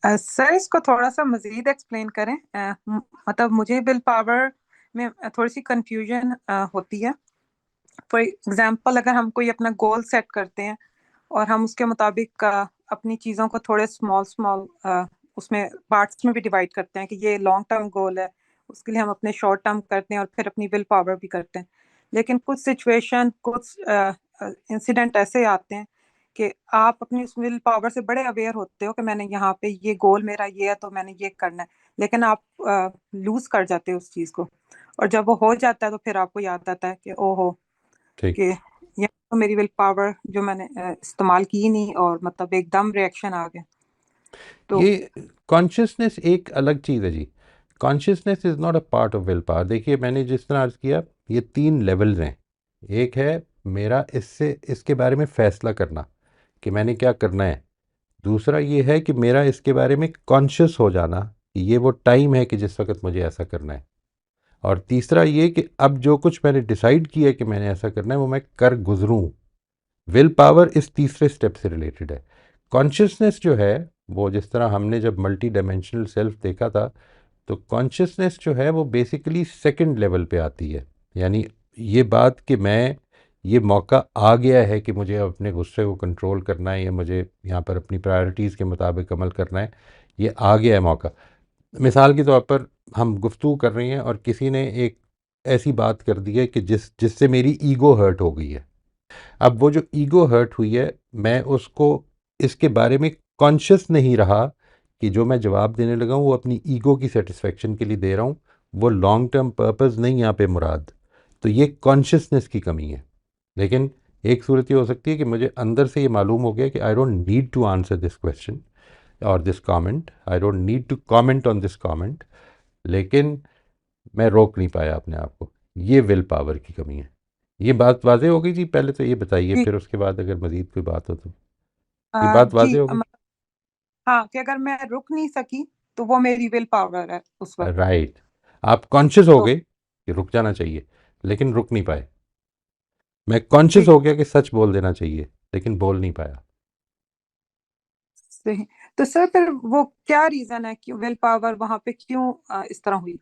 Sir इसको थोड़ा सा मजीद एक्सप्लेन करें। मतलब मुझे विल पावर में थोड़ी सी कंफ्यूजन होती है। फॉर एग्जांपल, अगर हम कोई अपना गोल सेट करते हैं और हम उसके मुताबिक अपनी चीज़ों को थोड़े स्मॉल स्मॉल उसमें पार्ट्स में भी डिवाइड करते हैं कि ये लॉन्ग टर्म गोल है, उसके लिए हम अपने शॉर्ट टर्म करते हैं और फिर अपनी विल पावर भी करते हैं। लेकिन कुछ सिचुएशन, कुछ इंसिडेंट ऐसे आते हैं कि आप अपनी उस विल पावर से बड़े अवेयर होते हो कि मैंने यहाँ पे ये गोल मेरा ये है तो मैंने ये करना है, लेकिन आप लूज कर जाते हो उस चीज़ को। और जब वो हो जाता है तो फिर आपको याद आता है कि ओहो, ठीक। कि ये तो मेरी विल पावर जो मैंने इस्तेमाल की नहीं, और मतलब एकदम रिएक्शन आ गया। तो ये कॉन्शियसनेस एक अलग चीज़ है जी। Consciousness is not a part of will power. देखिए, मैंने जिस तरह अर्ज़ किया, ये तीन लेवल्स हैं। एक है मेरा इससे इसके बारे में फ़ैसला करना कि मैंने क्या करना है। दूसरा ये है कि मेरा इसके बारे में कॉन्शियस हो जाना कि ये वो टाइम है कि जिस वक्त मुझे ऐसा करना है। और तीसरा ये कि अब जो कुछ मैंने डिसाइड किया है कि मैंने ऐसा करना है वो मैं कर गुजरूं। विल पावर इस तीसरे स्टेप से रिलेटेड है। कॉन्शियसनेस जो है, वो जिस तरह हमने जब मल्टी डायमेंशनल सेल्फ देखा था, तो कॉन्शियसनेस जो है वो बेसिकली सेकंड लेवल पे आती है। यानी ये बात कि मैं, ये मौका आ गया है कि मुझे अपने गुस्से को कंट्रोल करना है या मुझे यहाँ पर अपनी प्रायोरिटीज़ के मुताबिक अमल करना है, ये आ गया है मौका। मिसाल के तौर पर हम गुफ्तगू कर रहे हैं और किसी ने एक ऐसी बात कर दी है कि जिससे मेरी ईगो हर्ट हो गई है। अब वो जो ईगो हर्ट हुई है, मैं उसको इसके बारे में कॉन्शियस नहीं रहा कि जो मैं जवाब देने लगा हूँ वो अपनी ईगो की सेटिस्फेक्शन के लिए दे रहा हूँ, वो लॉन्ग टर्म पर्पस नहीं यहाँ पे मुराद। तो ये कॉन्शियसनेस की कमी है। लेकिन एक सूरत ये हो सकती है कि मुझे अंदर से ये मालूम हो गया कि I don't need to answer this question और this comment, I don't need to comment on this comment, लेकिन मैं रोक नहीं पाया अपने आप को। ये विल पावर की कमी है। ये बात वाज़ेह हो गई जी? पहले तो ये बताइए, जी, फिर उसके बाद अगर मज़ीद कोई बात हो तो। ये बात जी, वाज़ेह हो गई? हाँ, कि अगर मैं रुक नहीं सकी तो वो मेरी विल पावर है उस वक्त। राइट। आप कॉन्शियस हो तो गए कि रुक जाना चाहिए, लेकिन रुक नहीं पाए। मैं कॉन्शियस जी, हो गया कि सच बोल देना चाहिए, लेकिन बोल नहीं पाया। सही। तो सर फिर वो क्या रीजन है कि विल पावर वहां पे क्यों इस तरह हुई?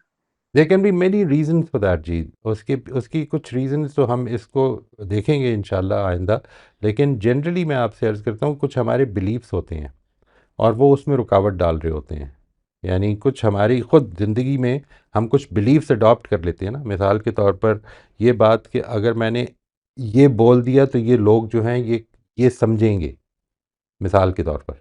There can be many reasons for that जी। उसके उसकी कुछ रीजंस तो हम इसको देखेंगे इंशाल्लाह आइंदा। लेकिन जनरली मैं आपसे अर्ज़ करता हूँ, कुछ हमारे बिलीव्स होते हैं और वो उसमें रुकावट डाल रहे होते हैं। यानी कुछ हमारी खुद ज़िंदगी में हम कुछ बिलीव्स अडॉप्ट कर लेते हैं ना। मिसाल के तौर पर ये बात कि अगर मैंने ये बोल दिया तो ये लोग जो हैं ये समझेंगे, मिसाल के तौर पर।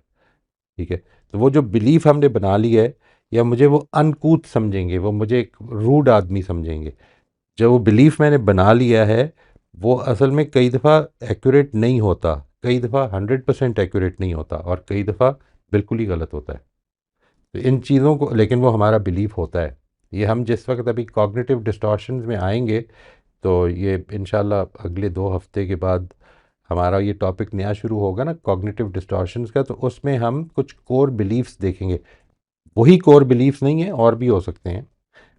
ठीक है। तो वो जो बिलीफ हमने बना ली है, या मुझे वो अनकूथ समझेंगे, वो मुझे एक रूड आदमी समझेंगे। जो वो बिलीफ मैंने बना लिया है, वो असल में कई दफ़ा एक्यूरेट नहीं होता, कई दफ़ा 100% एक्यूरेट नहीं होता, और कई दफ़ा बिल्कुल ही गलत होता है। तो इन चीज़ों को, लेकिन वो हमारा बिलीफ होता है। ये हम जिस वक्त अभी कॉग्निटिव डिस्टॉर्शंस में आएंगे, तो ये इंशाल्लाह अगले 2 हफ्ते के बाद हमारा ये टॉपिक नया शुरू होगा ना, कॉग्निटिव डिस्टॉर्शंस का, तो उसमें हम कुछ कोर बिलीफ्स देखेंगे। वही कोर बिलीफ्स नहीं है, और भी हो सकते हैं।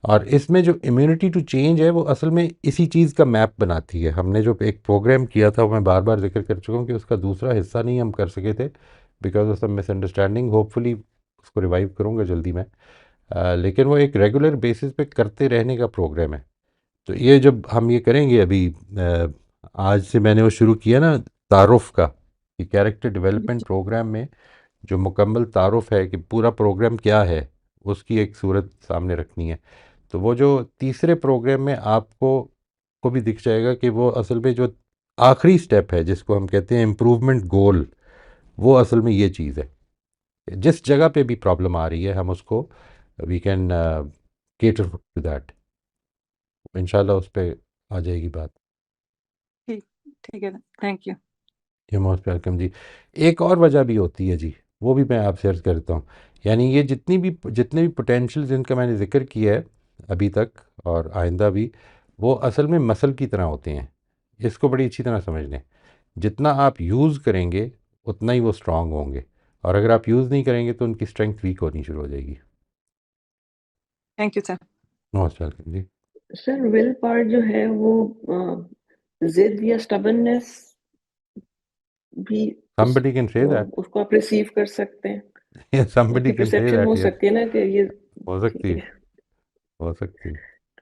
और इसमें जो इम्यूनिटी टू चेंज है, वो असल में इसी चीज़ का मैप बनाती है। हमने जो एक प्रोग्राम किया था, वो मैं बार बार जिक्र कर चुका हूँ कि उसका दूसरा हिस्सा नहीं हम कर सके थे because of some misunderstanding. Hopefully उसको रिवाइव करूँगा जल्दी मैं। लेकिन वो एक रेगुलर बेसिस पे करते रहने का प्रोग्राम है। तो ये जब हम ये करेंगे अभी, आज से मैंने वो शुरू किया ना, तारुफ का, कि कैरेक्टर डेवलपमेंट प्रोग्राम में जो मुकम्मल तारुफ है कि पूरा प्रोग्राम क्या है, उसकी एक सूरत सामने रखनी है। तो वो जो तीसरे प्रोग्राम में आपको को भी दिख जाएगा कि वो असल में जो आखिरी स्टेप है, जिसको हम कहते हैं इम्प्रूवमेंट गोल, वो असल में ये चीज़ है। जिस जगह पे भी प्रॉब्लम आ रही है, हम उसको we can cater to that. इंशाल्लाह उस पर आ जाएगी बात। ठीक, ठीक है, थैंक यू। ये मोस्ट वेलकम जी। एक और वजह भी होती है जी, वो भी मैं आपसे अर्ज़ करता हूँ। यानी ये जितने भी पोटेंशियल जिनका मैंने जिक्र किया है अभी तक और आइंदा भी, वो असल में मसल की तरह होते हैं। इसको बड़ी अच्छी तरह समझ लें। जितना आप यूज़ करेंगे उतना ही वो स्ट्रांग होंगे, और अगर आप यूज़ नहीं करेंगे तो उनकी स्ट्रेंथ वीक होनी शुरू हो जाएगी। Thank you sir. Most welcome जी। सर विल पावर जो है वो जिद या स्टबननेस भी समबडी कैन से दैट। उसको आप रिसीव कर सकते हैं। somebody उसकी can say परसेप्शन that, हो yes. सकती है ना कि ये हो ठीक सकती है, है। हो सकती है।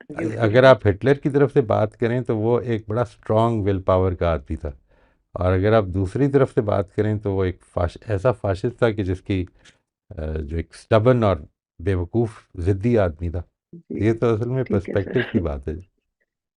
ओके अगर आप हिटलर की तरफ से बात करें तो वो एक बड़ा स्ट्रांग विल पावर का आदमी था, और अगर आप दूसरी तरफ से बात करें तो वो एक ऐसा फाशिस्ट था कि जिसकी जो एक स्टबन और बेवकूफ़ ज़िद्दी आदमी था। जी ये तो असल में ठीक है पर्सपेक्टिव की सर। बात है।